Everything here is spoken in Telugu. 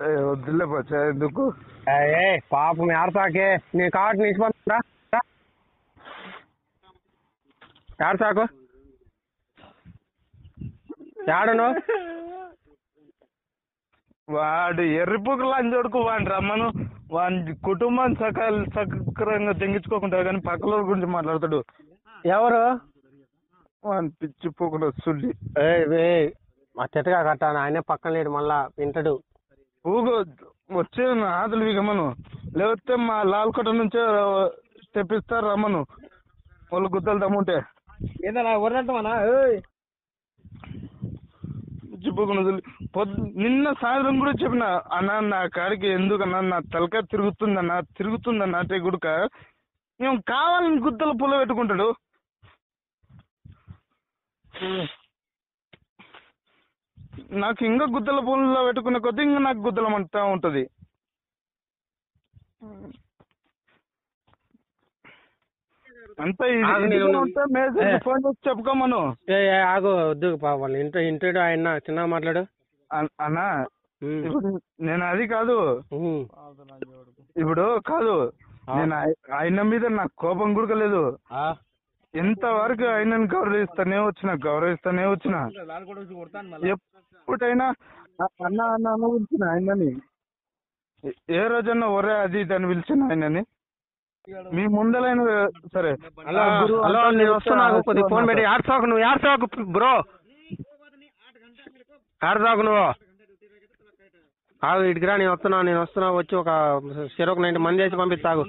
వద్దులే పచ్చా ఎందుకు ఏ పాపం ఏడసాకే నేను కాబట్టి నిలిచిపోతుందా ఏడసాకు ఏడను వాడు ఎర్రిపుకు లంచోడుకు వాడిని రమ్మను వాడి కుటుంబం సక్రంగా తెంగించుకోకుండా కానీ పక్కల గురించి మాట్లాడతాడు. ఎవరు వాడిని పిచ్చిపోకుండా సుల్లి మా చెట్టుగా కట్టాను ఆయనే పక్కన లేడు మళ్ళా వింటాడు. ఊగో వచ్చే ఆదులు విగమను లేకపోతే మా లాల్కోట నుంచే తెప్పిస్తారు రమ్మను వాళ్ళు గుద్దలు దమ్ముంటే ఏదన్నా ఎవరినట్టమన్నా నిన్న సాయంత్రం కూడా చెప్పిన అన్న నా కాడికి ఎందుకన్నా నా తలకాయ తిరుగుతుందన్న అంటే గుడక మేము కావాలని గుద్దలు పుల్ల పెట్టుకుంటాడు. నాకు ఇంకా గుద్దల పుల్ల పెట్టుకునే కొద్దీ ఇంకా నాకు గుద్దలం అంటా ఉంటది. అంతా ఫోన్ చేసి చెప్పుకోమను. ఆగు వద్దు వాళ్ళు ఇంటర్వ్యూ ఆయన చిన్నగా మాట్లాడు అన్నా. ఇప్పుడు నేను అది కాదు, ఇప్పుడు కాదు నేను ఆయన మీద నాకు కోపం కూడా లేదు. ఎంతవరకు ఆయనను గౌరవిస్తానే వచ్చిన ఎప్పుడైనా అన్న అన్న పిలిచిన ఆయనని ఏ రోజన్నా ఒరే అది ఇది అని పిలిచిన ఆయనని మీ ముందలైన సరే. ఫోన్ పెట్టి ఆడసాకు నువ్వు ఆడసాకు బ్రో ఆడసాకు నువ్వు ఆగు ఇటుకి రా నేను వస్తున్నా వచ్చి ఒక 90 మంది వేసి పంపిస్తాగు.